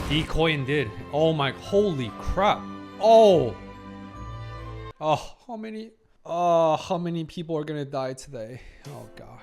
He coined it. Oh my, holy crap. Oh. Oh, how many people are gonna die today? Oh gosh.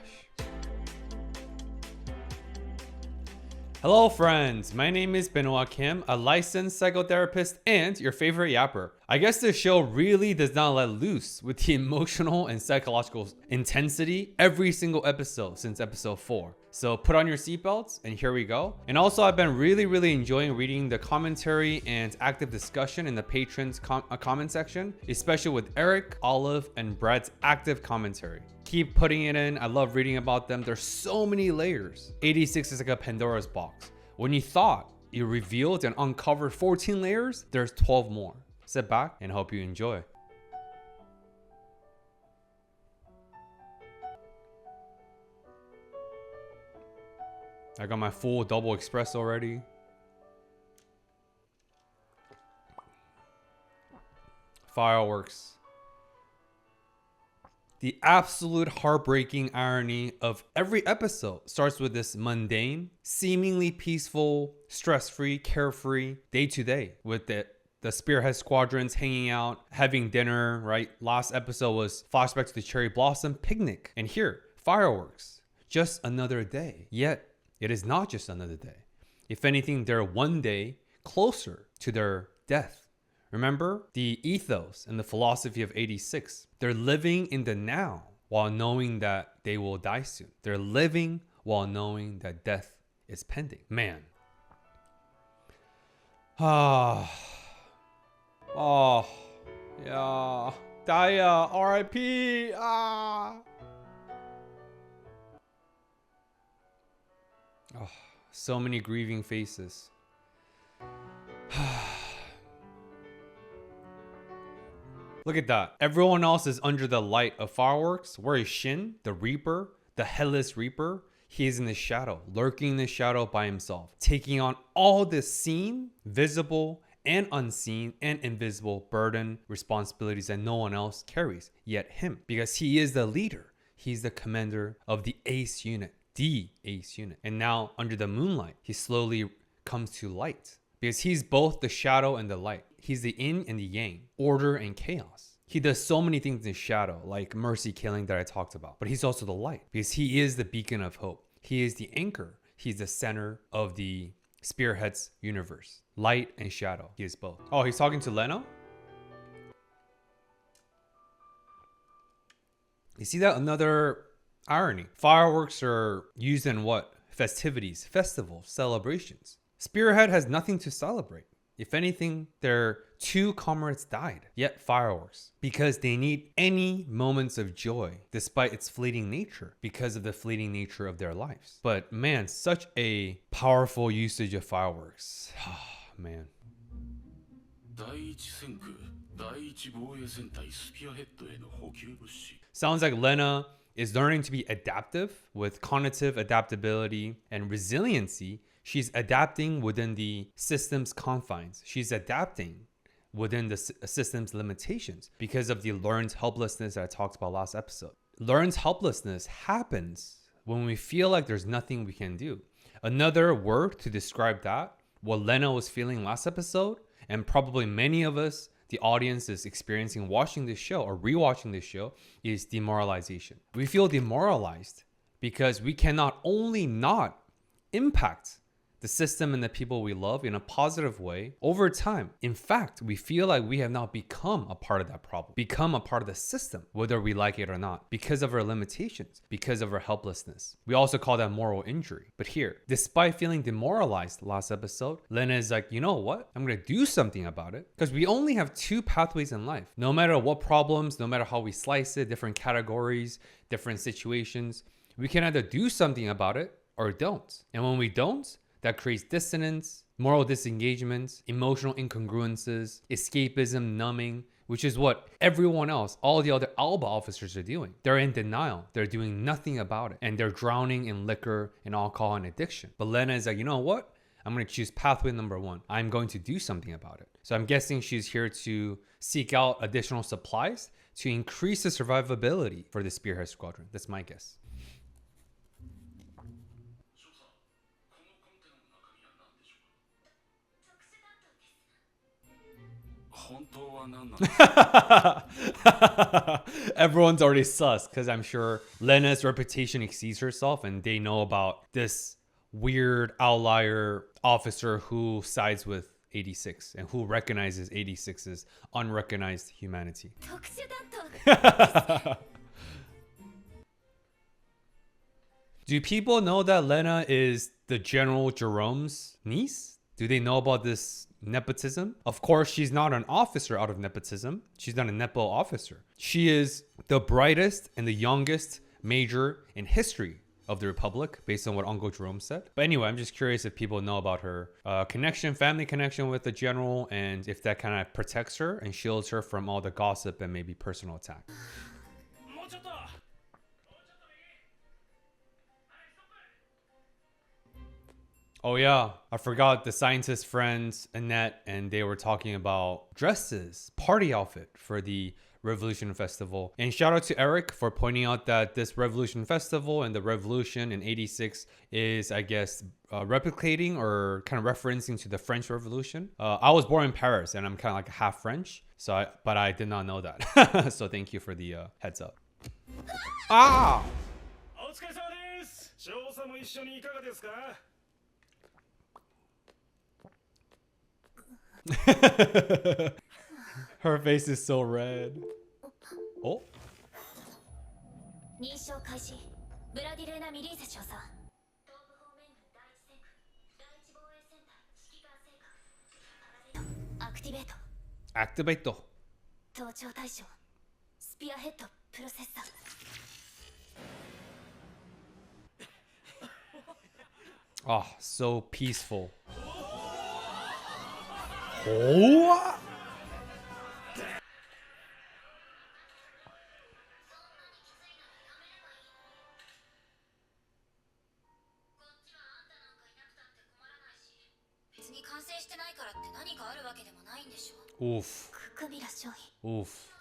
Hello friends, my name is Benoit Kim, a licensed psychotherapist and your favorite yapper. I guess this show really does not let loose with the emotional and psychological intensity every single episode since episode 4. So put on your seatbelts and here we go. And also I've been really enjoying reading the commentary and active discussion in the patrons comment section, especially with Eric, Olive, and Brad's active commentary. Keep putting it in. I love reading about them. There's so many layers. 86 is like a Pandora's box. When you thought you revealed and uncovered 14 layers, there's 12 more. Sit back and hope you enjoy. I got my full double espresso already. Fireworks. The absolute heartbreaking irony of every episode starts with this mundane, seemingly peaceful, stress-free, carefree day to day with the Spearhead squadrons hanging out, having dinner, right? Last episode was flashback to the cherry blossom picnic. And here, fireworks. Just another day. Yet, it is not just another day. If anything, they're one day closer to their death. Remember the ethos and the philosophy of 86. They're living in the now while knowing that they will die soon. They're living while knowing that death is pending. Man. Ah. Oh. Yeah. Daya. R.I.P. Ah. Oh, so many grieving faces. Look at that. Everyone else is under the light of fireworks. Where is Shin, the Reaper, the Headless Reaper? He is in the shadow, lurking in the shadow by himself, taking on all this seen, visible, and unseen and invisible burden, responsibilities that no one else carries, yet him. Because he is the leader. He's the commander of the Ace Unit, the Ace Unit. And now, under the moonlight, he slowly comes to light. Because he's both the shadow and the light. He's the yin and the yang, order and chaos. He does so many things in shadow, like mercy killing that I talked about. But he's also the light, because he is the beacon of hope. He is the anchor. He's the center of the Spearhead's universe. Light and shadow. He is both. Oh, he's talking to Lena? You see that? Another irony. Fireworks are used in what? Festivities, festivals, celebrations. Spearhead has nothing to celebrate. If anything, their 2 comrades died, yet fireworks, because they need any moments of joy, despite its fleeting nature, because of the fleeting nature of their lives. But man, such a powerful usage of fireworks. Man. Sounds like Lena is learning to be adaptive with cognitive adaptability and resiliency. She's adapting within the system's confines. She's adapting within the system's limitations because of the learned helplessness that I talked about last episode. Learned helplessness happens when we feel like there's nothing we can do. Another word to describe that, what Lena was feeling last episode, and probably many of us, the audience is experiencing watching this show or rewatching this show, is demoralization. We feel demoralized because we cannot only not impact the system and the people we love in a positive way over time. In fact, we feel like we have now become a part of that problem, become a part of the system, whether we like it or not, because of our limitations, because of our helplessness. We also call that moral injury. But here, despite feeling demoralized last episode, Lena is like, you know what? I'm going to do something about it, because we only have 2 pathways in life. No matter what problems, no matter how we slice it, different categories, different situations, we can either do something about it or don't. And when we don't, that creates dissonance, moral disengagement, emotional incongruences, escapism, numbing, which is what everyone else, all the other Alba officers are doing. They're in denial. They're doing nothing about it. And they're drowning in liquor and alcohol and addiction. But Lena is like, you know what? I'm going to choose pathway number 1. I'm going to do something about it. So I'm guessing she's here to seek out additional supplies to increase the survivability for the Spearhead Squadron. That's my guess. Everyone's already sus because I'm sure Lena's reputation exceeds herself and they know about this weird outlier officer who sides with 86 and who recognizes 86's unrecognized humanity. Do people know that Lena is the General Jerome's niece? Do they know about this nepotism? Of course, she's not an officer out of nepotism. She's not a Nepo officer. She is the brightest and the youngest major in history of the Republic, based on what Uncle Jerome said. But anyway, I'm just curious if people know about her family connection with the general, and if that kind of protects her and shields her from all the gossip and maybe personal attack. Oh yeah, I forgot the scientist friends, Annette, and they were talking about dresses, party outfit for the Revolution Festival. And shout out to Eric for pointing out that this Revolution Festival and the revolution in 86 is, I guess, replicating or kind of referencing to the French Revolution. I was born in Paris and I'm kind of like half French, but I did not know that. So thank you for the heads up. Ah! Her face is so red. Oh. Activate. Oh, so peaceful. Oh. Oof. Oof.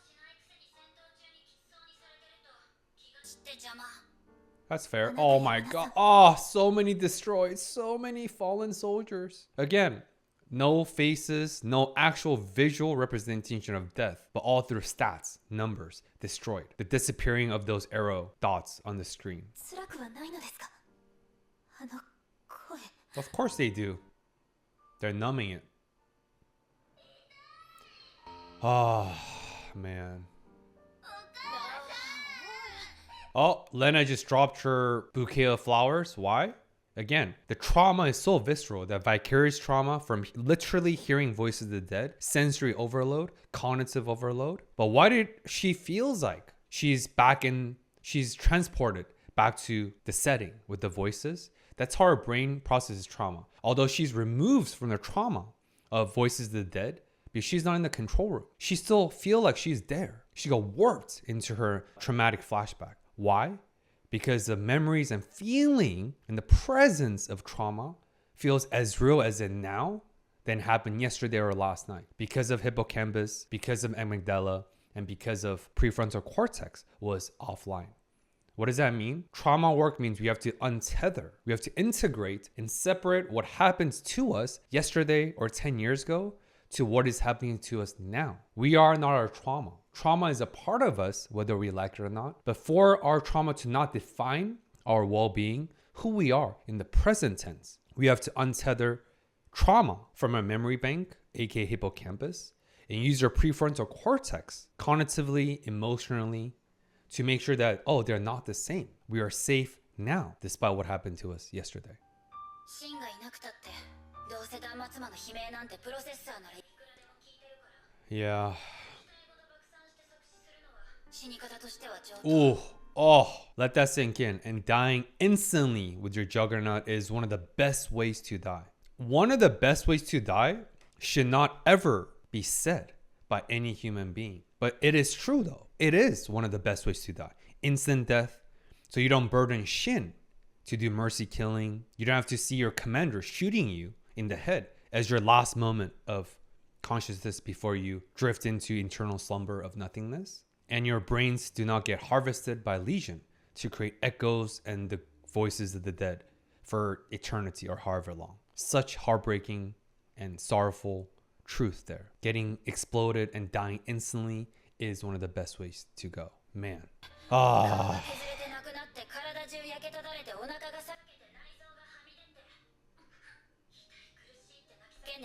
That's fair. Oh my god. Oh, so many destroyed. So many fallen soldiers. Again, no faces, no actual visual representation of death, but all through stats, numbers, destroyed. The disappearing of those arrow dots on the screen. Of course they do. They're numbing it. Oh, man. Oh, Lena just dropped her bouquet of flowers. Why? Again, the trauma is so visceral, that vicarious trauma from literally hearing voices of the dead, sensory overload, cognitive overload. But why did she feels like she's transported back to the setting with the voices? That's how her brain processes trauma. Although she's removed from the trauma of voices of the dead, because she's not in the control room, she still feel like she's there. She got warped into her traumatic flashback. Why? Because the memories and feeling and the presence of trauma feels as real as it now than happened yesterday or last night. Because of hippocampus, because of amygdala, and because of prefrontal cortex was offline. What does that mean? Trauma work means we have to untether. We have to integrate and separate what happens to us yesterday or 10 years ago to what is happening to us now. We are not our trauma. Trauma is a part of us, whether we like it or not. But for our trauma to not define our well-being, who we are in the present tense, we have to untether trauma from our memory bank, aka hippocampus, and use your prefrontal cortex cognitively, emotionally, to make sure that, oh, they're not the same. We are safe now, despite what happened to us yesterday. Yeah. Ooh, oh, let that sink in. And dying instantly with your juggernaut is one of the best ways to die. One of the best ways to die should not ever be said by any human being. But it is true though. It is one of the best ways to die. Instant death. So you don't burden Shin to do mercy killing. You don't have to see your commander shooting you in the head as your last moment of consciousness before you drift into eternal slumber of nothingness. And your brains do not get harvested by lesion to create echoes and the voices of the dead for eternity or however long. Such heartbreaking and sorrowful truth there. Getting exploded and dying instantly is one of the best ways to go. Man. Ah.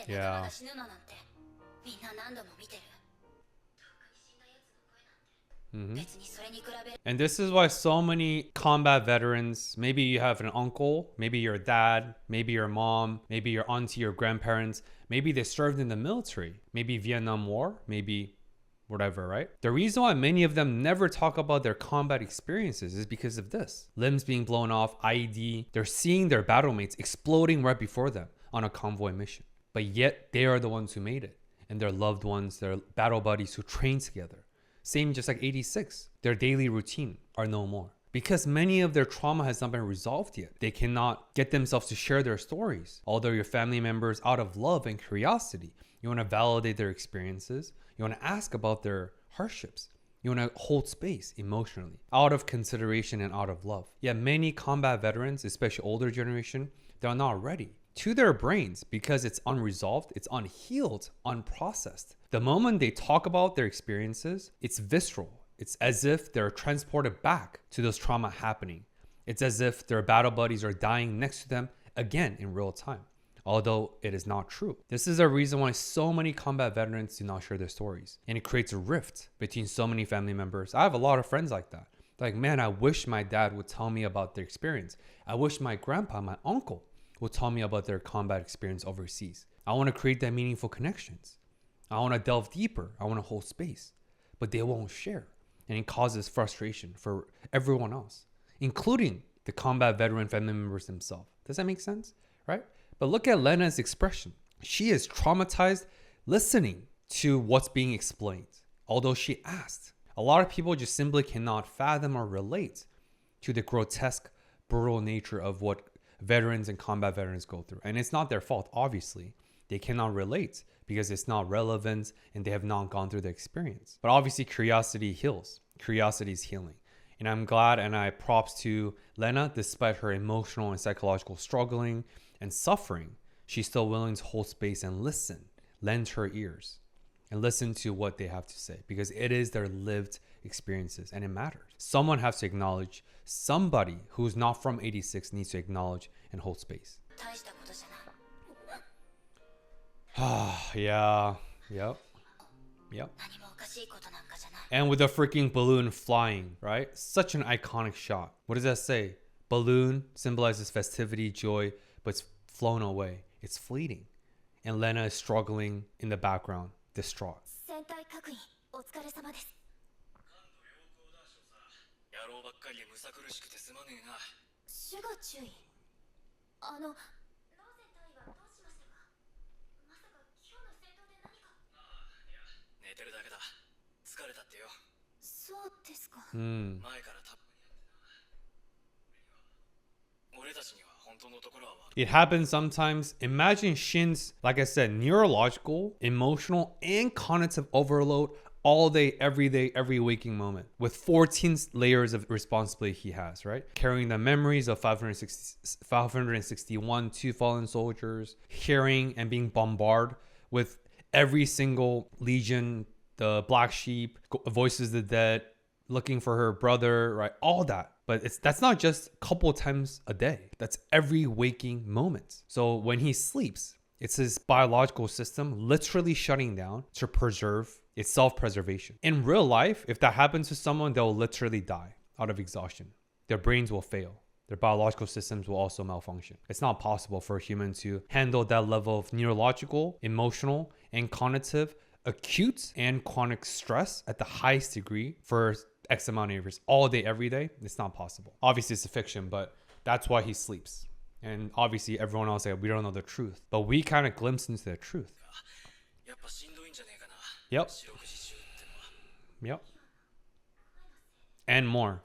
Yeah. Mhm. And this is why so many combat veterans, maybe you have an uncle, maybe your dad, maybe your mom, maybe your auntie or grandparents, maybe they served in the military, maybe Vietnam War, maybe whatever, right? The reason why many of them never talk about their combat experiences is because of this. Limbs being blown off, IED, they're seeing their battle mates exploding right before them on a convoy mission. But yet they are the ones who made it, and their loved ones, their battle buddies who trained together. Same just like 86, their daily routine are no more. Because many of their trauma has not been resolved yet. They cannot get themselves to share their stories. Although your family members, out of love and curiosity, you want to validate their experiences. You want to ask about their hardships. You want to hold space emotionally, out of consideration and out of love. Yet many combat veterans, especially older generation, they're not ready to their brains because it's unresolved, it's unhealed, unprocessed. The moment they talk about their experiences, it's visceral. It's as if they're transported back to those trauma happening. It's as if their battle buddies are dying next to them again in real time, although it is not true. This is a reason why so many combat veterans do not share their stories, and it creates a rift between so many family members. I have a lot of friends like that. Like, man, I wish my dad would tell me about their experience. I wish my grandpa, my uncle, would tell me about their combat experience overseas. I want to create that meaningful connections. I want to delve deeper. I want to hold space, but they won't share. And it causes frustration for everyone else, including the combat veteran family members themselves. Does that make sense? Right? But look at Lena's expression. She is traumatized listening to what's being explained, although she asked. A lot of people just simply cannot fathom or relate to the grotesque, brutal nature of what veterans and combat veterans go through. And it's not their fault, obviously. They cannot relate because it's not relevant and they have not gone through the experience. But obviously curiosity heals. Curiosity is healing. And I'm glad and I props to Lena, despite her emotional and psychological struggling and suffering, she's still willing to hold space and listen, lend her ears and listen to what they have to say because it is their lived experiences and it matters. Someone has to acknowledge, somebody who's not from 86 needs to acknowledge and hold space. Yeah. Yep. And with the freaking balloon flying, right? Such an iconic shot. What does that say? Balloon symbolizes festivity, joy, but it's flown away. It's fleeting. And Lena is struggling in the background, distraught. It happens sometimes. Imagine Shin's, like I said, neurological, emotional, and cognitive overload all day, every waking moment with 14 layers of responsibility he has, right? Carrying the memories of 561 two fallen soldiers, hearing and being bombarded with every single legion, the black sheep, voices of the dead, looking for her brother, right? All that. But that's not just a couple of times a day. That's every waking moment. So when he sleeps, it's his biological system literally shutting down to preserve its self-preservation. In real life, if that happens to someone, they'll literally die out of exhaustion. Their brains will fail. Their biological systems will also malfunction. It's not possible for a human to handle that level of neurological, emotional, and cognitive, acute and chronic stress at the highest degree for X amount of years, all day, every day. It's not possible. Obviously, it's a fiction, but that's why he sleeps. And obviously, everyone else, we don't know the truth. But we kind of glimpse into the truth. Yep. Yep. And more.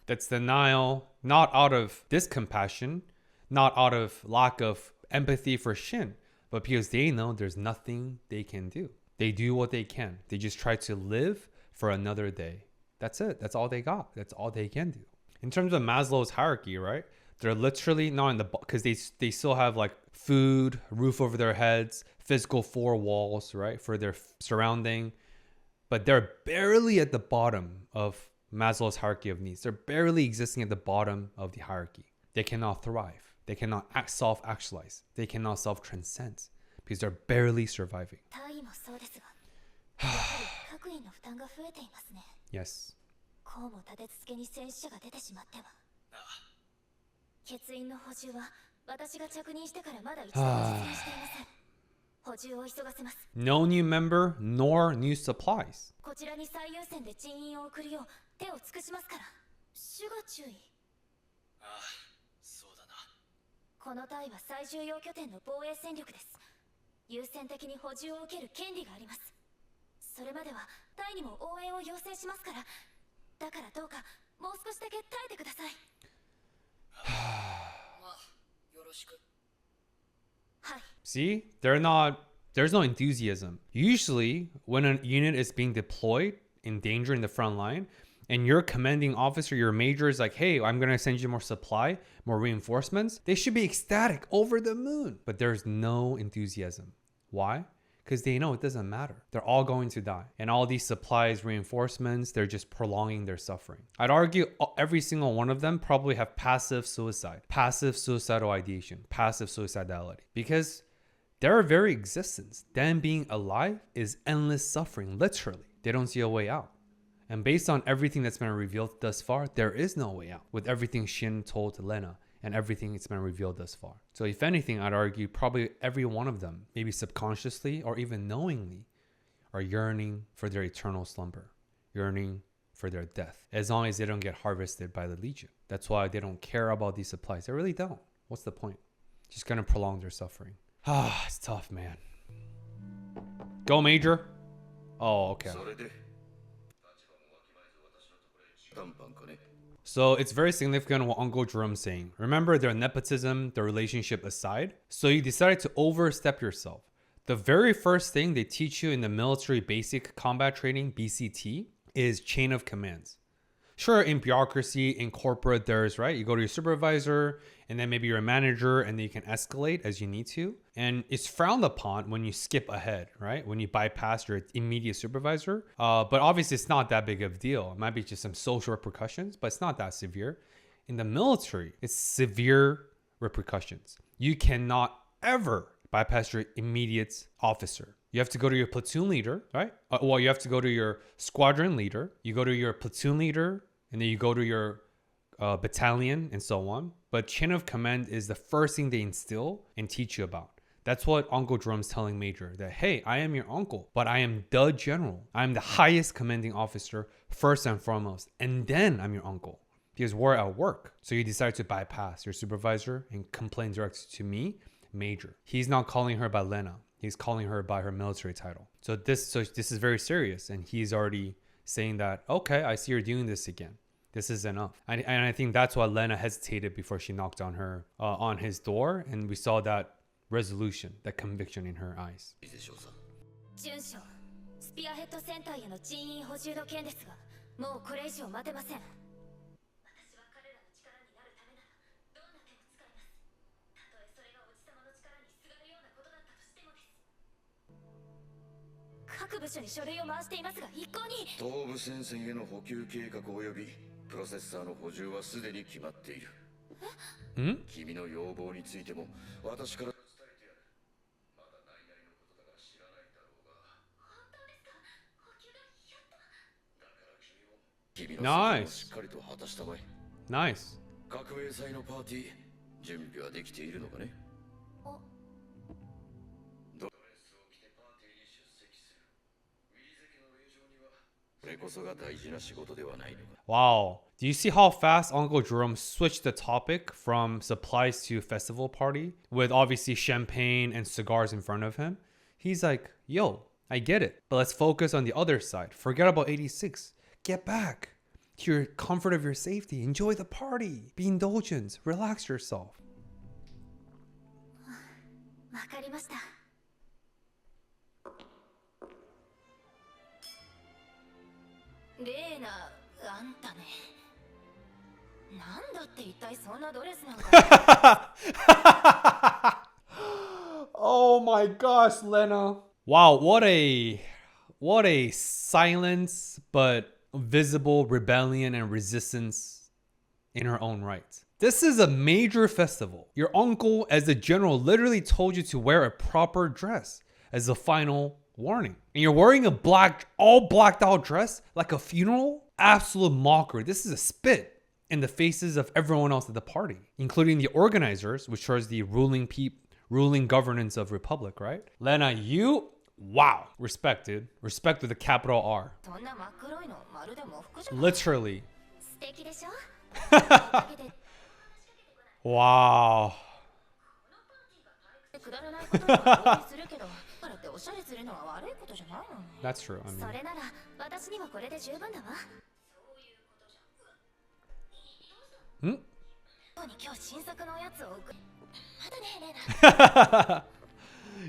That's denial, not out of discompassion, not out of lack of empathy for Shin, but because they know there's nothing they can do. They do what they can. They just try to live for another day. That's it. That's all they got. That's all they can do. In terms of Maslow's hierarchy, right? They're literally not in the because they still have like food, roof over their heads, physical four walls, right, for their surrounding, but they're barely at the bottom of Maslow's hierarchy of needs. They're barely existing at the bottom of the hierarchy. They cannot thrive. They cannot self-actualize. They cannot self-transcend because they're barely surviving. Yes. こうも立て続けに戦死者が出てしまっては。欠員の補充は私が着任してからまだ一度も実現していません。補充を急がせます。No new member nor new supplies. こちらに最優先で人員を送るよう手を尽くしますから。主が注意。ああ、そうだな。この隊は最重要拠点の防衛戦力です。優先的に補充を受ける権利があります。それまでは隊にも応援を要請しますから。だからどうかもう少しだけ耐えてください。See, there's no enthusiasm. Usually, when a unit is being deployed in danger in the front line, and your commanding officer, your major is like, hey, I'm going to send you more supply, more reinforcements, they should be ecstatic, over the moon. But there's no enthusiasm. Why? Because they know it doesn't matter. They're all going to die. And all these supplies, reinforcements, they're just prolonging their suffering. I'd argue every single one of them probably have passive suicide, passive suicidal ideation, passive suicidality. Because their very existence, them being alive, is endless suffering, literally. They don't see a way out. And based on everything that's been revealed thus far, there is no way out. With everything Shin told Lena and everything that's been revealed thus far. So if anything, I'd argue probably every one of them, maybe subconsciously or even knowingly, are yearning for their eternal slumber, yearning for their death, as long as they don't get harvested by the Legion. That's why they don't care about these supplies. They really don't. What's the point? Just gonna prolong their suffering. Ah, it's tough, man. Go, Major. Oh, okay. So it's very significant what Uncle Jerome's saying. Remember their nepotism, their relationship aside. So you decided to overstep yourself. The very first thing they teach you in the military basic combat training, BCT, is chain of commands. Sure, in bureaucracy, in corporate, there's, right? You go to your supervisor and then maybe your manager and then you can escalate as you need to. And it's frowned upon when you skip ahead, right? When you bypass your immediate supervisor. But obviously it's not that big of a deal. It might be just some social repercussions, but it's not that severe. In the military, it's severe repercussions. You cannot ever bypass your immediate officer. You have to go to your platoon leader, right? Well, you have to go to your squadron leader. You go to your platoon leader, and then you go to your battalion and so on. But chain of command is the first thing they instill and teach you about. That's what Uncle Jerome's telling Major, that, hey, I am your uncle, but I am the general. I'm the highest commanding officer first and foremost, and then I'm your uncle. Because we're at work. So you decide to bypass your supervisor and complain directly to me, Major. He's not calling her by Lena. He's calling her by her military title. So this is very serious. And he's already saying that, okay, I see you're doing this again. This is enough. And I think that's why Lena hesitated before she knocked on her, on his door. And we saw that resolution, that conviction in her eyes. 準将、スピアヘッドセンターへの人員補充の件ですが、もうこれ以上待てません。私は彼らの力になるためならどんな手を使います。たとえそれがおじさまの力にすがるようなことだったとしてもです。各部署に書類を回していますが、一向に東部戦線への補給計画及びプロセッサーの補充はすでに決まっている。君の要望についても私から伝えてやる。まだ内々のことだから知らないだろうが。本当ですか？補給がやっと。だから君の責任をしっかりと果たしたまえ。Nice. 革命祭のパーティー、準備はできているのかね？ドレスを着てパーティーに出席する。ウィーゼ家の令嬢にはこれこそが大事な仕事ではないのか。Wow. Do you see how fast Uncle Jerome switched the topic from supplies to festival party with obviously champagne and cigars in front of him? He's like, yo, I get it, but let's focus on the other side. Forget about 86. Get back to your comfort of your safety. Enjoy the party. Be indulgent. Relax yourself. わかりました。レーナ、あんたね。なんだって一体そんなドレスなんか。Oh my gosh, Lena. Wow, what a silence but visible rebellion and resistance in her own right. This is a major festival. Your uncle, as the general, literally told you to wear a proper dress as a final warning. And you're wearing a all blacked out dress like a funeral? Absolute mockery. This is a spit in the faces of everyone else at the party, including the organizers, which are the ruling governance of Republic, right? Lena, you, wow, respect, dude. Respect with a capital R. Literally. Wow. That's true. I mean. Hmm?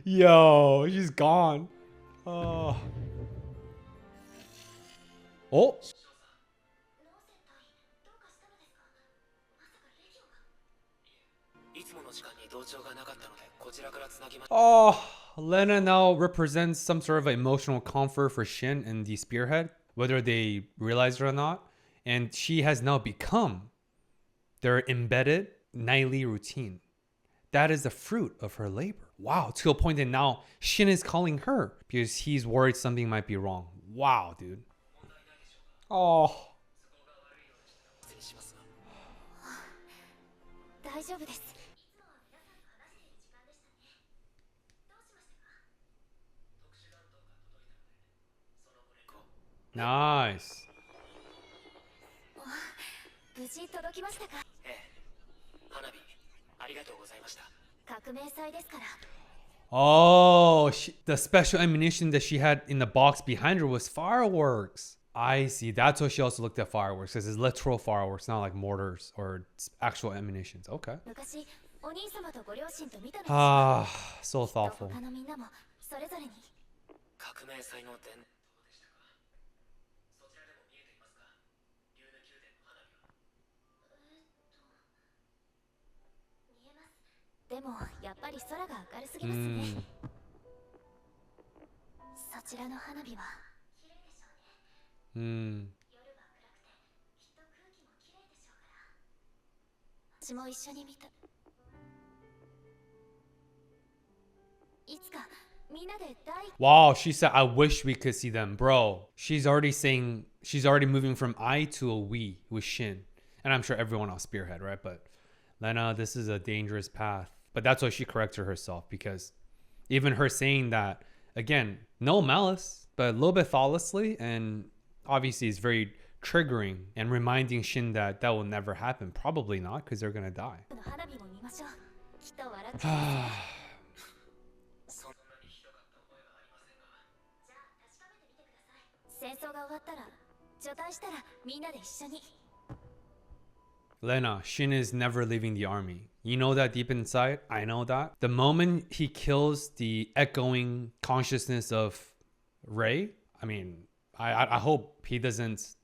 Yo, she's gone. Oh. Oh. Oh, Lena now represents some sort of emotional comfort for Shin and the Spearhead, whether they realize it or not. And she has now become their embedded nightly routine. That is the fruit of her labor. Wow, to a point that now Shin is calling her because he's worried something might be wrong. Wow, dude. Oh. Nice. Oh, the special ammunition that she had in the box behind her was fireworks. I see. That's why she also looked at fireworks, because it's literal fireworks, not like mortars or actual ammunitions. Okay. Ah, so thoughtful. Wow, she said, I wish we could see them. Bro, she's already moving from I to a we with Shin. And I'm sure everyone else Spearhead, right? But Lena, this is a dangerous path. But that's why she corrected herself, because even her saying that, again, no malice, but a little bit thoughtlessly, and obviously it's very triggering and reminding Shin that that will never happen. Probably not, because they're going to die. Lena, Shin is never leaving the army. You know that deep inside. I know that. The moment he kills the echoing consciousness of Rei, I mean, I hope he doesn't,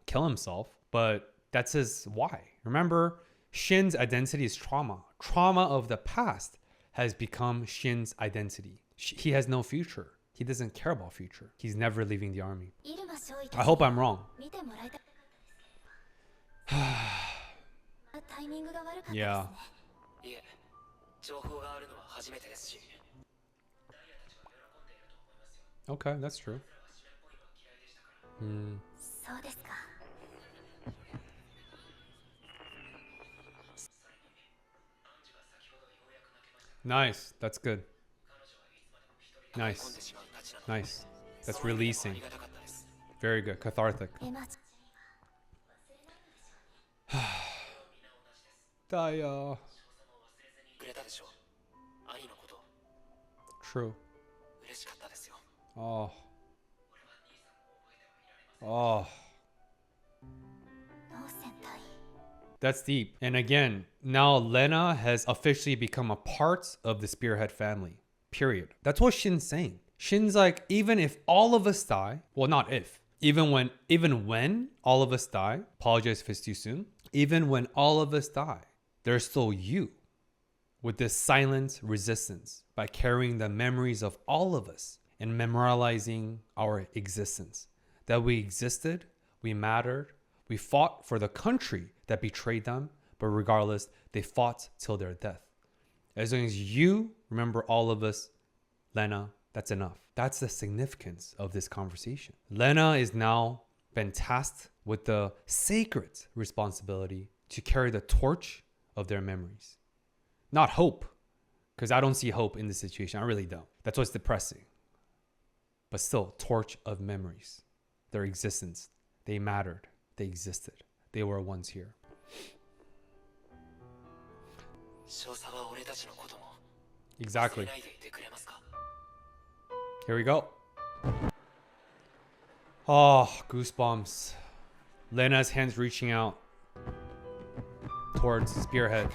kill himself. But that's his why. Remember, Shin's identity is trauma. Trauma of the past has become Shin's identity. He has no future. He doesn't care about future. He's never leaving the army. I hope I'm wrong. Yeah. Okay, that's true. Nice. That's good. Nice. Nice. That's releasing. Very good. Cathartic. Daya. True. Oh. Oh. That's deep. And again, now Lena has officially become a part of the Spearhead family. Period. That's what Shin's saying. Shin's like, even if all of us die, well, not if, even when all of us die, apologize if it's too soon, Even when all of us die, there's still you with this silent resistance by carrying the memories of all of us and memorializing our existence. That we existed, we mattered, we fought for the country that betrayed them, but regardless, they fought till their death. As long as you remember all of us, Lena, that's enough. That's the significance of this conversation. Lena is now been tasked with the sacred responsibility to carry the torch of their memories. Not hope, because I don't see hope in this situation. I really don't. That's what's depressing. But still, torch of memories. Their existence. They mattered. They existed. They were once here. Exactly. Here we go. Oh, goosebumps. Lena's hands reaching out towards Spearhead.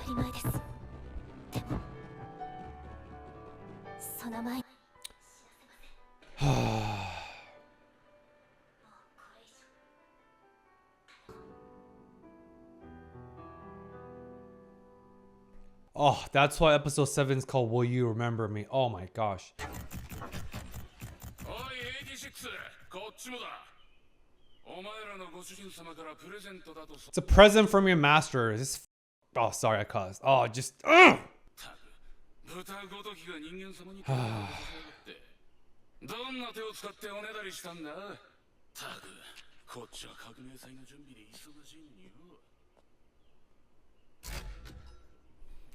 Oh, that's why episode 7 is called Will You Remember Me? Oh my gosh. It's a present from your master. Oh, sorry, I cussed. Oh, just.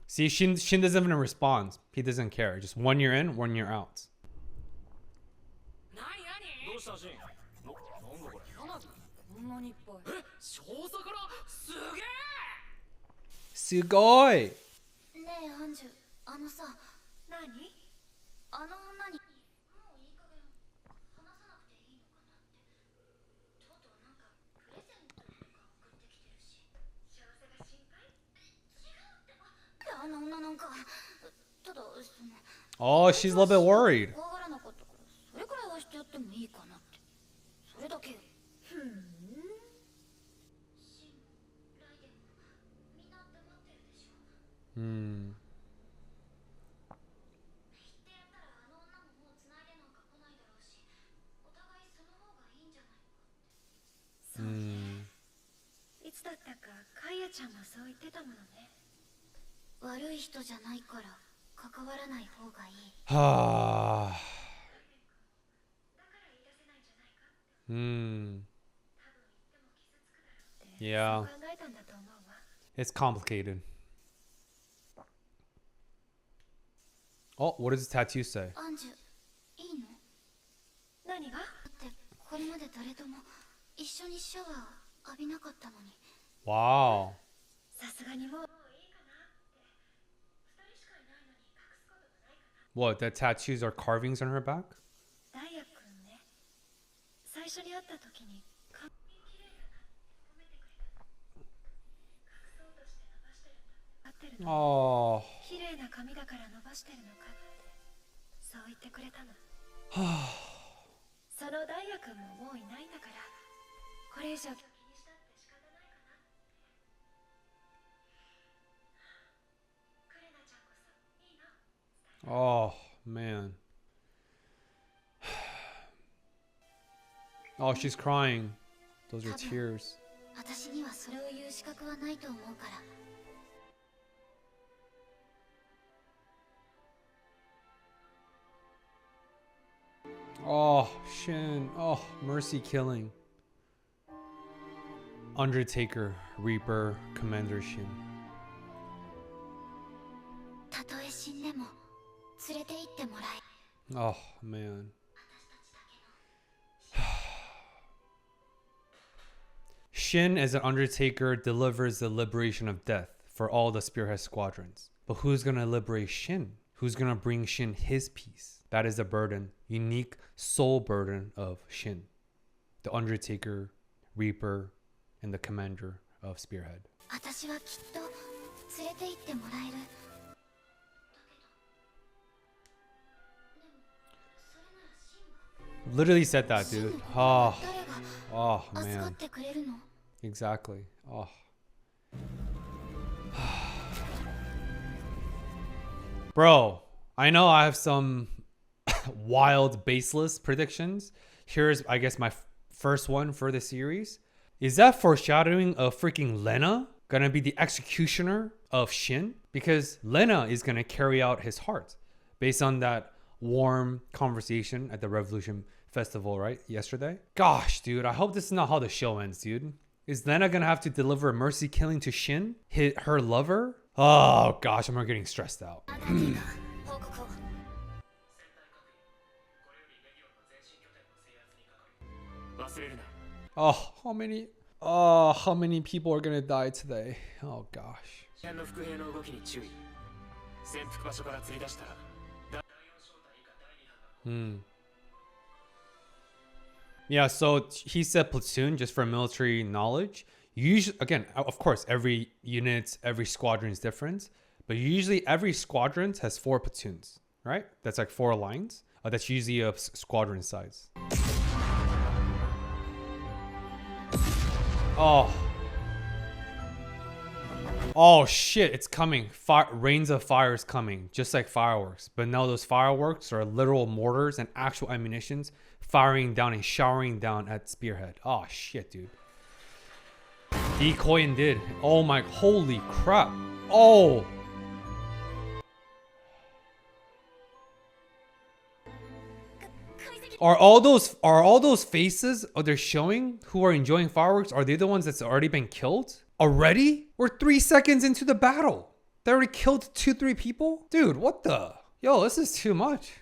See, Shin doesn't even respond. He doesn't care. Just 1 year in, 1 year out. Sugoi! Oh, she's a little bit worried. Yeah. It's complicated. Oh, what does the tattoo say? Wow. What, the tattoos are carvings on her back? Oh. Oh, man. Oh, she's crying. Those are tears. Oh, Shin. Oh, mercy killing. Undertaker, Reaper, Commander Shin. Oh, man. Shin, as an Undertaker, delivers the liberation of death for all the Spearhead squadrons. But who's going to liberate Shin? Who's going to bring Shin his peace? That is the burden, unique soul burden of Shin. The Undertaker, Reaper, and the commander of Spearhead. Literally said that, dude. Oh man. Exactly. Oh. Bro, I know I have some wild baseless predictions. Here's, I guess, my first one for the series. Is that foreshadowing of freaking Lena gonna be the executioner of Shin? Because Lena is gonna carry out his heart based on that warm conversation at the Revolution Festival, right? Yesterday. Gosh, dude, I hope this is not how the show ends, dude. Is Lena gonna have to deliver a mercy killing to Shin, her lover? Oh gosh, I'm getting stressed out. Oh, how many people are gonna die today? Oh gosh. Yeah, so he said platoon just for military knowledge. Usually, again, of course, every unit, every squadron is different, but usually every squadron has 4 platoons, right? That's like 4 lines. That's usually a squadron size. Oh shit, it's coming. Rains of fire is coming, just like fireworks. But now those fireworks are literal mortars and actual ammunitions firing down and showering down at Spearhead. Oh shit, dude. Decoy and did. Oh my, holy crap. Oh. Are all those faces they're showing who are enjoying fireworks, are they the ones that's already been killed? Already? We're 3 seconds into the battle. They already killed 2-3 people? Dude, what the? Yo, this is too much.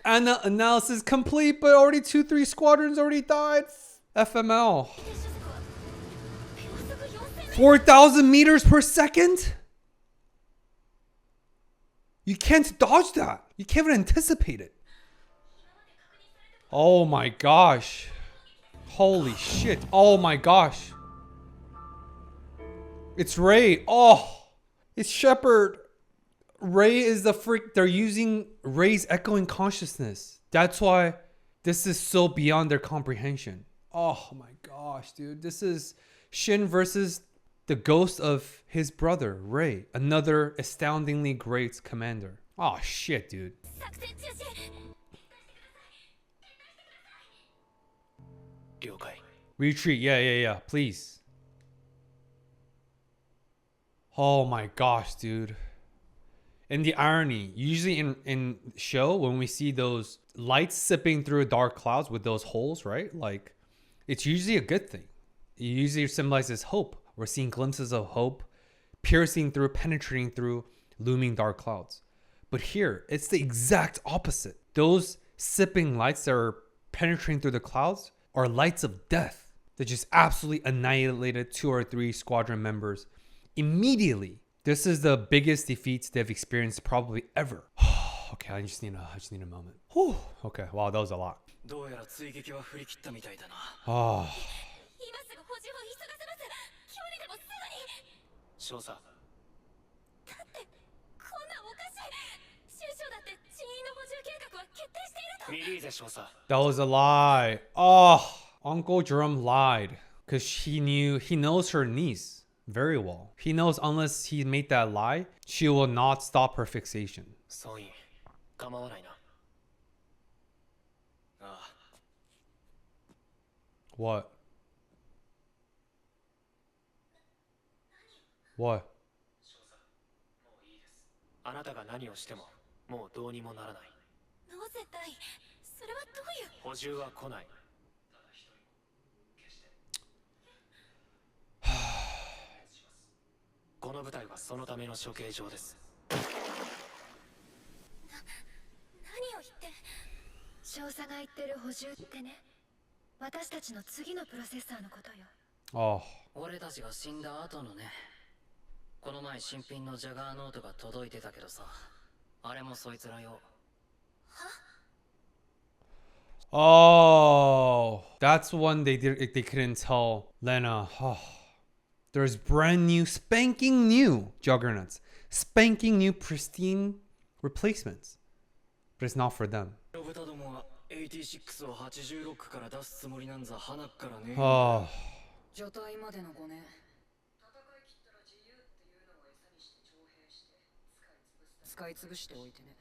And the analysis complete, but already 2-3 squadrons already died. FML. 4,000 meters per second? You can't dodge that. You can't even anticipate it. Oh my gosh. Holy shit. Oh my gosh. It's Ray. Oh, it's Shepard. Ray is the freak. They're using Ray's echoing consciousness. That's why this is so beyond their comprehension. Oh my gosh, dude. This is Shin versus the ghost of his brother, Ray. Another astoundingly great commander. Oh shit, dude. Retreat, yeah, please. Oh my gosh, dude. And the irony, usually in show, when we see those lights sipping through dark clouds with those holes, right? Like, it's usually a good thing. It usually symbolizes hope. We're seeing glimpses of hope piercing through, penetrating through looming dark clouds. But here, it's the exact opposite. Those sipping lights that are penetrating through the clouds are lights of death that just absolutely annihilated 2 or 3 squadron members immediately. This is the biggest defeats they've experienced probably ever. Okay, I just need a moment. Whew. Okay, wow, that was a lot. Oh. That was a lie. Oh, Uncle Jerome lied because he knows her niece very well. He knows unless he made that lie, she will not stop her fixation. What? What? Oh. 俺たちが死んだ後のね。この前新品のジャガーノートが届いてたけどさ、あれもそいつら用。Oh, that's one they couldn't tell Lena. Oh, there's brand new, spanking new juggernauts, spanking new, pristine replacements, but it's not for them. Oh, 除隊までの5年。使い潰しておいてね。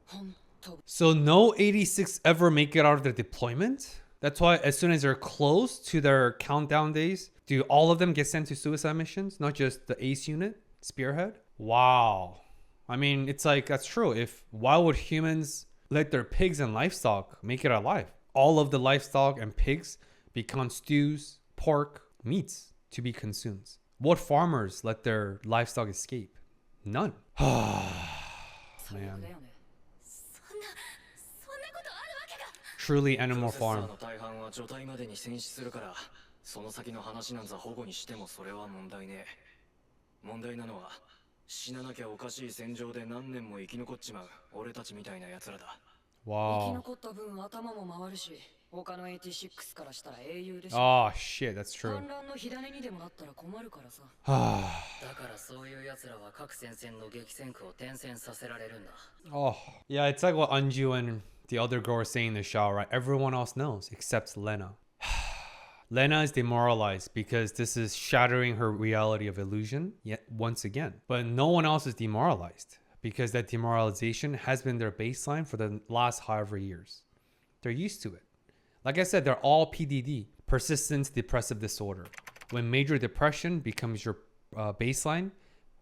本当。 So no 86 ever make it out of their deployment? That's why as soon as they're close to their countdown days, do all of them get sent to suicide missions? Not just the ACE unit, Spearhead? Wow. I mean, it's like, that's true. Why would humans let their pigs and livestock make it alive? All of the livestock and pigs become stews, pork, meats to be consumed. What farmers let their livestock escape? None. Man. Truly animal farm. その先の話なんざ保護にしてもそれは問題ね。問題なのは死ななきゃおかしい戦場で何年も生き残っちまう俺たちみたいな奴らだ。生き Wow. 残った分頭も回るし、他の86からしたら英雄でしょ。 Oh shit, that's true. 反乱の火種にでもなったら困るからさ。だからそういう奴らは各戦線の激戦区を転戦させられるんだ。 Oh, yeah, it's like what Anju and the other girl were saying in the show, right? Everyone else knows except Lena. Lena is demoralized because this is shattering her reality of illusion yet once again. But no one else is demoralized because that demoralization has been their baseline for the last however years. They're used to it. Like I said, they're all PDD, persistent depressive disorder. When major depression becomes your baseline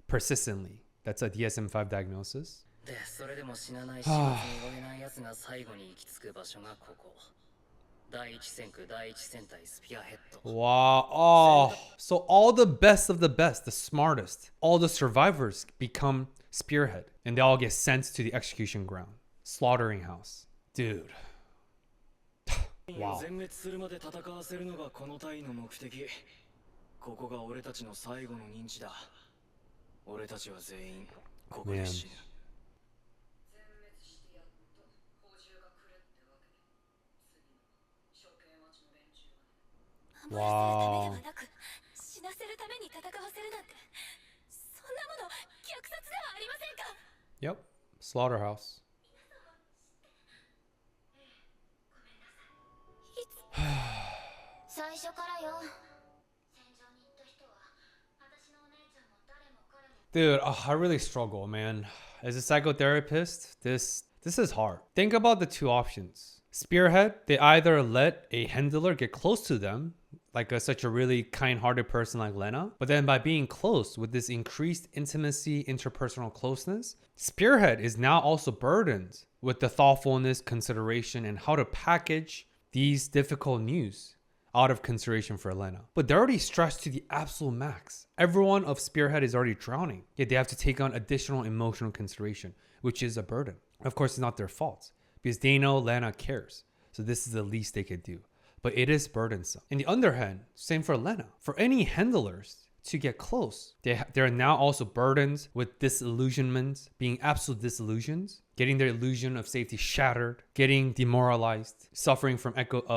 persistently, that's a DSM-5 diagnosis. で、それでも死なない死活に追えない奴が最後に行き着く場所がここ。第一戦区第一戦隊スピアヘッド。 Wow. Oh, so all the best of the best, the smartest, all the survivors become Spearhead and they all get sent to the execution ground. Slaughtering house. Dude. Wow. 全滅するまで戦わせるのがこの隊の目的。ここが俺たちの最後の認知だ。俺たちは全員ここで死ぬ。 Wow. Yep. Slaughterhouse. Dude, I really struggle, man. As a psychotherapist, this is hard. Think about the two options. Spearhead, they either let a handler get close to them, like such a really kind-hearted person like Lena, but then by being close with this increased intimacy, interpersonal closeness, Spearhead is now also burdened with the thoughtfulness, consideration, and how to package these difficult news out of consideration for Lena. But they're already stressed to the absolute max. Everyone of Spearhead is already drowning, yet they have to take on additional emotional consideration, which is a burden. Of course, it's not their fault because they know Lena cares. So this is the least they could do. But it is burdensome. On the other hand, same for Lena. For any handlers to get close, they're now also burdened with disillusionment, being absolute disillusioned, getting their illusion of safety shattered, getting demoralized, suffering from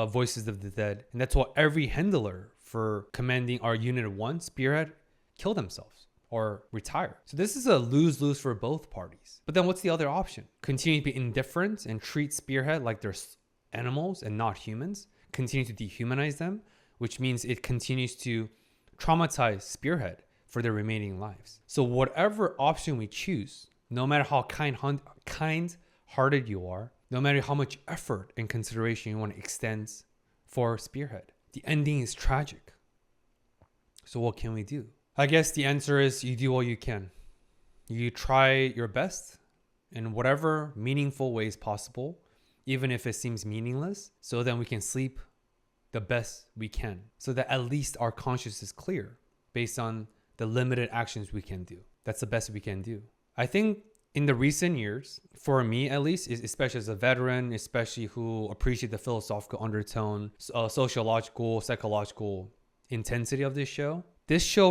voices of the dead. And that's why every handler for commanding our Unit 1, Spearhead, kill themselves or retire. So this is a lose-lose for both parties. But then what's the other option? Continue to be indifferent and treat Spearhead like they're animals and not humans. Continue to dehumanize them, which means it continues to traumatize Spearhead for their remaining lives. So whatever option we choose, no matter how kind-hearted you are, no matter how much effort and consideration you want to extend for Spearhead, the ending is tragic. So what can we do? I guess the answer is you do what you can. You try your best in whatever meaningful ways possible, even if it seems meaningless, so then we can sleep the best we can, so that at least our conscience is clear based on the limited actions we can do. That's the best we can do. I think in the recent years, for me at least, especially as a veteran, especially who appreciate the philosophical undertone, sociological, psychological intensity of this show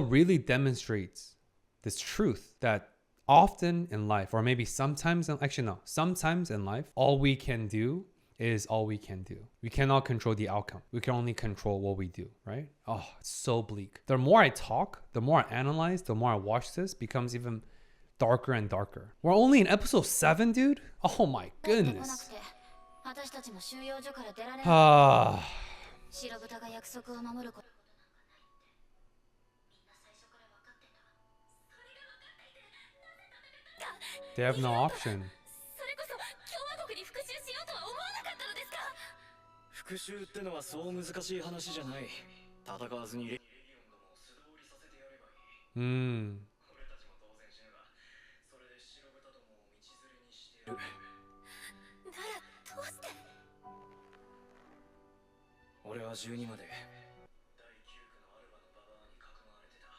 really demonstrates this truth that often in life, or maybe sometimes in life, all we can do is all we can do. We cannot control the outcome. We can only control what we do, right? Oh, it's so bleak. The more I talk, the more I analyze, the more I watch this, becomes even darker and darker. We're only in episode 7, dude? Oh my goodness. They have no option. それこそ共和国に復讐しようとは思わなかったのですか。復讐ってのはそう難しい話じゃない。戦わずにレギオンどもを素通りさせてやればいい。俺たちも当然死ぬが、それで白豚どもを道連れにしてる。ならどうして。俺は12まで第9区のアルバのババアにかくまわれてた。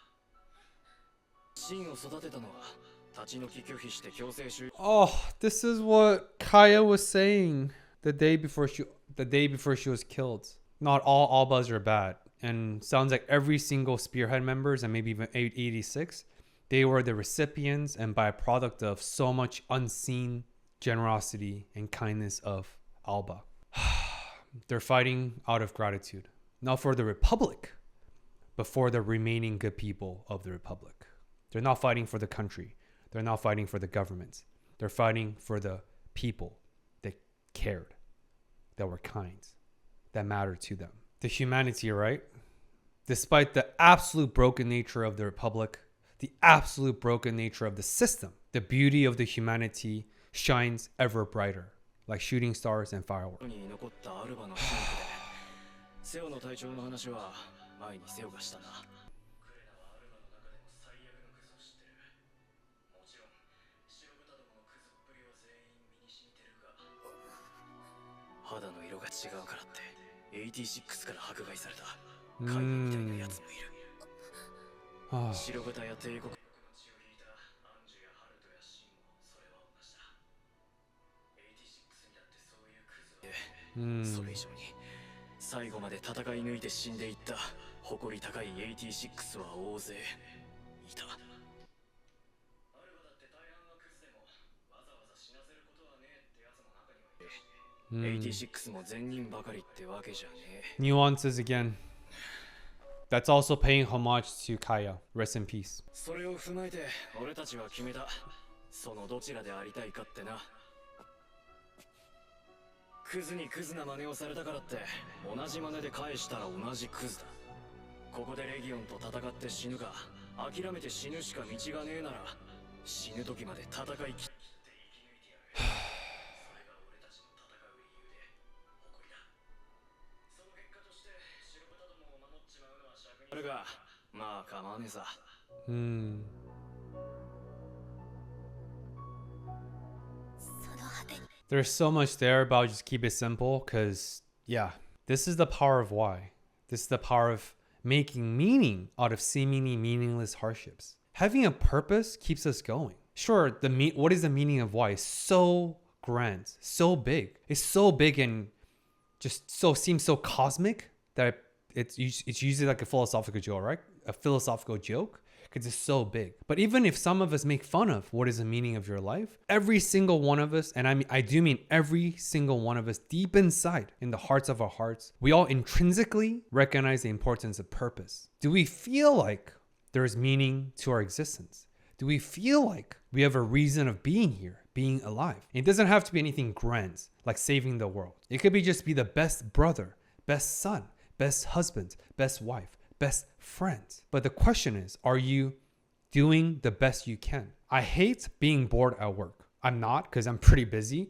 シンを育てたのは立ち退き拒否して強制収。 Oh, this is what Kaya was saying the day before she was killed. Not all Albas are bad. And sounds like every single Spearhead members and maybe even 86, they were the recipients and byproduct of so much unseen generosity and kindness of Alba. They're fighting out of gratitude, not for the Republic, but for the remaining good people of the Republic. They're not fighting for the country. They're not fighting for the government. They're fighting for the people that cared, that were kind, that mattered to them. The humanity, right? Despite the absolute broken nature of the Republic, the absolute broken nature of the system, the beauty of the humanity shines ever brighter, like shooting stars and fireworks. に残ったアルバのシンクでセオの隊長の話は前にセオがしたな。クレナはアルバの中でも最悪のクズを知ってる。もちろん白豚どものクズっぷりは全員身に染みてるが、肌の色が違うからって86から迫害された海軍みたいなやつもいる。白豚や帝国の血を引いたアンジュやハルトやシンもそれは同じだ。86にだってそういうクズは、それ以上に最後まで戦い抜いて死んでいった誇り高い86は大勢いた。アルバだって大半はクズでもわざわざ死なせることはねえってやつも中にはいる。86も善人ばかりってわけじゃねえ。 Nuances again. That's also paying homage to Kaya. Rest in peace. それを踏まえて俺たちは決めた。そのどちらでありたいかってな。クズにクズな真似をされたからって同じ真似で返したら同じクズだ。ここでレギオンと戦って死ぬか諦めて死ぬしか道がねえなら死ぬ時まで戦い切って生き抜いてやる。それが俺たちの戦う理由で誇りだ。その結果として白豚どもを守っちまうのは尺になるがまあ構わねえさ。There's so much there, but I'll just keep it simple because, yeah, this is the power of why. This is the power of making meaning out of seemingly meaningless hardships. Having a purpose keeps us going. Sure, what is the meaning of why is so grand, so big. It's so big and just seems so cosmic that it's usually like a philosophical joke, right? A philosophical joke. Because it's so big. But even if some of us make fun of what is the meaning of your life, every single one of us, and I do mean every single one of us deep inside, in the hearts of our hearts, we all intrinsically recognize the importance of purpose. Do we feel like there's meaning to our existence? Do we feel like we have a reason of being here, being alive? It doesn't have to be anything grand, like saving the world. It could be just be the best brother, best son, best husband, best wife, best friends. But the question is, are you doing the best you can? I hate being bored at work. I'm not, because I'm pretty busy.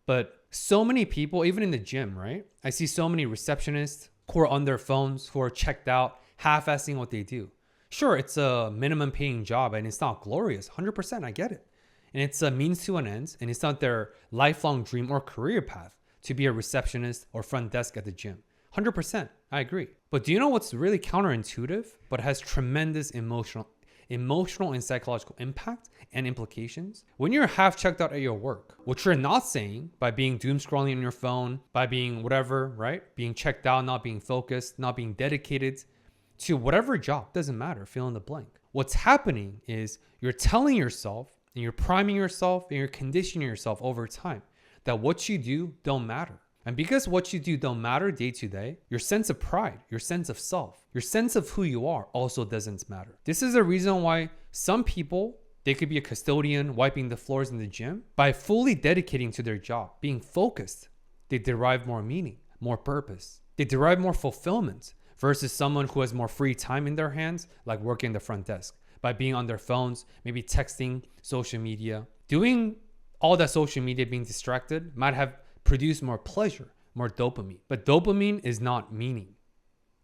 But so many people, even in the gym, right? I see so many receptionists who are on their phones, who are checked out, half-assing what they do. Sure, it's a minimum paying job and it's not glorious. 100%, I get it. And it's a means to an end, and it's not their lifelong dream or career path to be a receptionist or front desk at the gym. 100%, I agree. But do you know what's really counterintuitive, but has tremendous emotional and psychological impact and implications? When you're half checked out at your work, what you're not saying by being doom scrolling on your phone, by being whatever, right? Being checked out, not being focused, not being dedicated to whatever job, doesn't matter, fill in the blank. What's happening is you're telling yourself and you're priming yourself and you're conditioning yourself over time that what you do don't matter. And because what you do don't matter day to day, your sense of pride, your sense of self, your sense of who you are also doesn't matter. This is the reason why some people, they could be a custodian wiping the floors in the gym. By fully dedicating to their job, being focused, they derive more meaning, more purpose. They derive more fulfillment versus someone who has more free time in their hands, like working the front desk. By being on their phones, maybe texting, social media, Doing all that social media, being distracted, might have produced more pleasure, more dopamine. But dopamine is not meaning.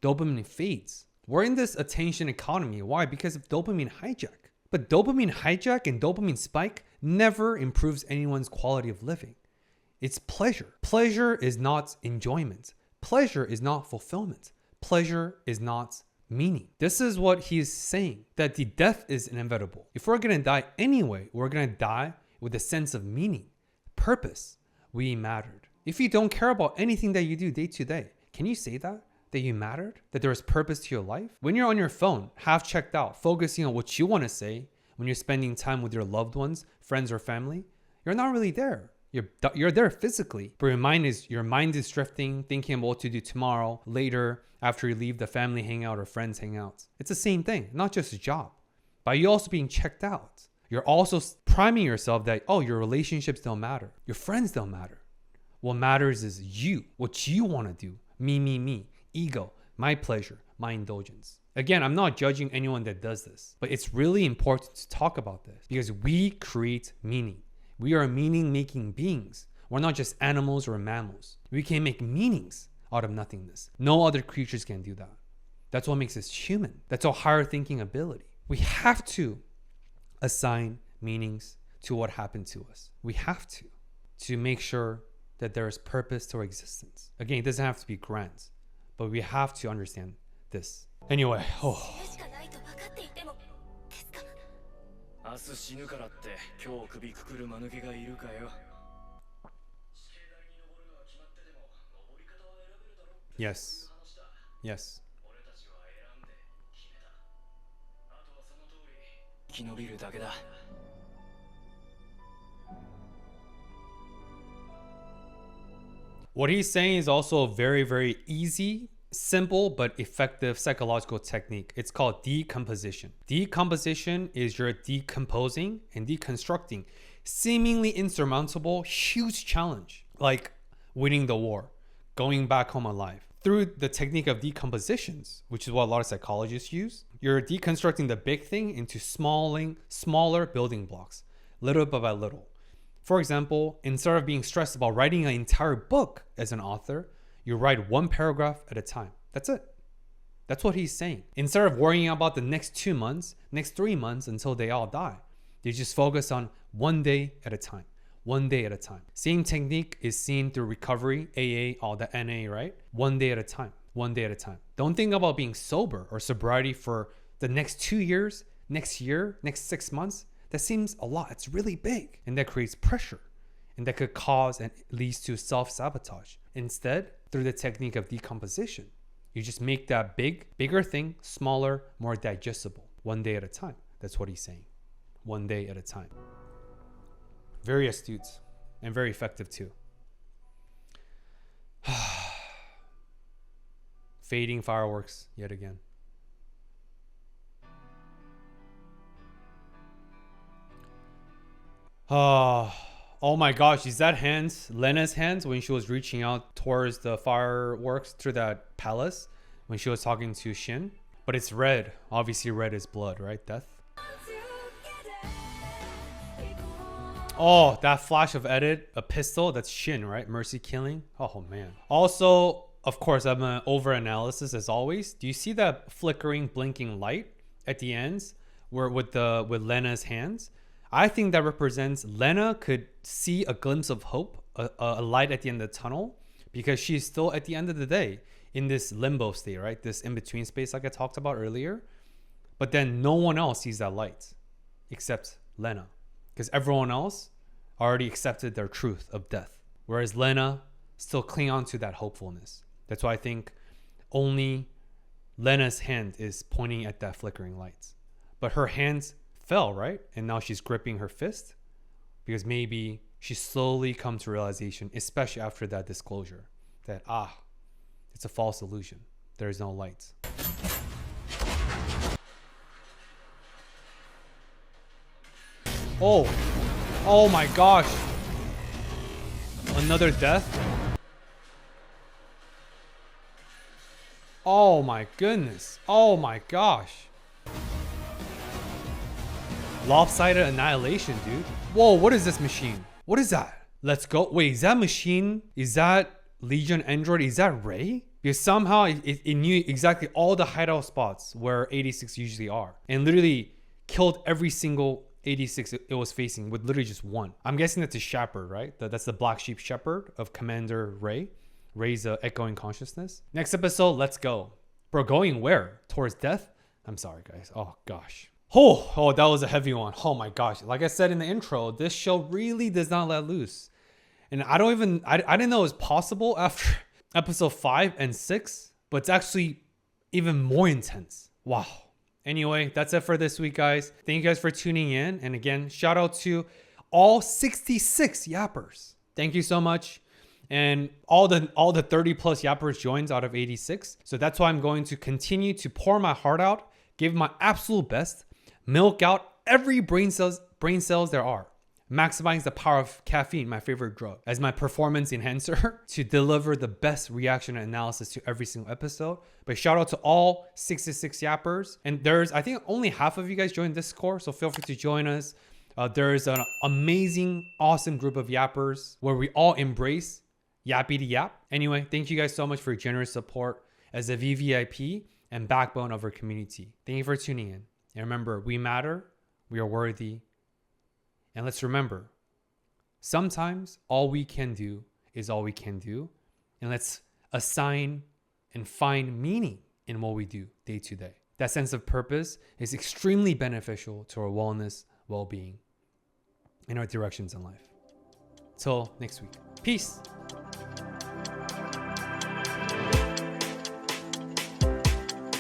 Dopamine fades. We're in this attention economy. Why? Because of dopamine hijack. But dopamine hijack and dopamine spike never improves anyone's quality of living. It's pleasure. Pleasure is not enjoyment. Pleasure is not fulfillment. Pleasure is not meaning. This is what he's saying, that the death is inevitable. If we're going to die anyway, we're going to die with a sense of meaning, purpose. We mattered. If you don't care about anything that you do day to day, can you say that? That you mattered? That there is purpose to your life? When you're on your phone, half checked out, focusing on what you want to say, when you're spending time with your loved ones, friends or family, you're not really there. You're there physically, but your mind is drifting, thinking about what to do tomorrow, later, after you leave the family hangout or friends hangout. It's the same thing, not just a job. By you also being checked out, you're also priming yourself that, oh, your relationships don't matter. Your friends don't matter. What matters is you, what you want to do. Me, ego, my pleasure, my indulgence. Again, I'm not judging anyone that does this, but it's really important to talk about this because we create meaning. We are meaning-making beings. We're not just animals or mammals. We can make meanings out of nothingness. No other creatures can do that. That's what makes us human. That's our higher thinking ability. We have to assign meanings to what happened to us. We have to make sure that there is purpose to our existence. Again, it doesn't have to be grand, but we have to understand this. Anyway, 明日死ぬからって今日首くくる間抜けがいるかよ。 yes. 生き延びるだけだ。 What he's saying is also a very, very easy, simple, but effective psychological technique. It's called decomposition. Decomposition is you're decomposing and deconstructing seemingly insurmountable, huge challenge, like winning the war, going back home alive. Through the technique of decompositions, which is what a lot of psychologists use, you're deconstructing the big thing into smaller building blocks, little by little. For example, instead of being stressed about writing an entire book as an author, you write one paragraph at a time. That's it. That's what he's saying. Instead of worrying about the next 2 months, next 3 months until they all die, you just focus on one day at a time. One day at a time. Same technique is seen through recovery, AA, all the NA, right? One day at a time. One day at a time. Don't think about being sober or sobriety for the next 2 years, next year, next 6 months. That seems a lot. It's really big. And that creates pressure. And that could cause and leads to self-sabotage. Instead, through the technique of decomposition, you just make that bigger thing smaller, more digestible. One day at a time. That's what he's saying. One day at a time. Very astute and very effective too. Fading fireworks yet again. Oh my gosh, is that hands, Lena's hands when she was reaching out towards the fireworks through that palace when she was talking to Shin? But it's red. Obviously red is blood, right? Death. Oh, that flash of edit, a pistol, that's Shin, right? Mercy killing. Oh man. Also, of course, I'm an over-analysis as always. Do you see that flickering, blinking light at the ends where with Lena's hands? I think that represents Lena could see a glimpse of hope, a light at the end of the tunnel, because she's still at the end of the day in this limbo state, right? This in-between space like I talked about earlier. But then no one else sees that light except Lena, because everyone else already accepted their truth of death, whereas Lena still cling on to that hopefulness. That's why I think only Lena's hand is pointing at that flickering light. But her hands fell, right? And now she's gripping her fist because maybe she slowly come to realization, especially after that disclosure, that it's a false illusion. There is no light. Oh my gosh. Another death? Oh my goodness. Oh my gosh. Lopsided annihilation, dude. Whoa, what is this machine? What is that? Let's go. Wait, is that machine? Is that Legion Android? Is that Ray? Because somehow it knew exactly all the hideout spots where 86 usually are. And literally killed every single 86 it was facing with literally just one. I'm guessing that's a shepherd, right? That's the black sheep shepherd of Commander Ray. Ray's echoing consciousness. Next episode, let's go. Bro, going where? Towards death? I'm sorry, guys. Oh, gosh. Oh, that was a heavy one. Oh, my gosh. Like I said in the intro, this show really does not let loose. And I didn't know it was possible after episode 5 and 6, but it's actually even more intense. Wow. Anyway, that's it for this week, guys. Thank you guys for tuning in. And again, shout out to all 66 yappers. Thank you so much. And all the 30 plus yappers joins out of 86. So that's why I'm going to continue to pour my heart out, give my absolute best, milk out every brain cells there are, maximize the power of caffeine, my favorite drug, as my performance enhancer to deliver the best reaction and analysis to every single episode. But shout out to all 66 yappers. And there's, I think only half of you guys joined Discord, so feel free to join us. There's an amazing, awesome group of yappers where we all embrace yappy to yap. Anyway, thank you guys so much for your generous support as a VVIP and backbone of our community. Thank you for tuning in. And remember, we matter, we are worthy. And let's remember, sometimes all we can do is all we can do. And let's assign and find meaning in what we do day to day. That sense of purpose is extremely beneficial to our wellness, well-being, and our directions in life. Till next week. Peace.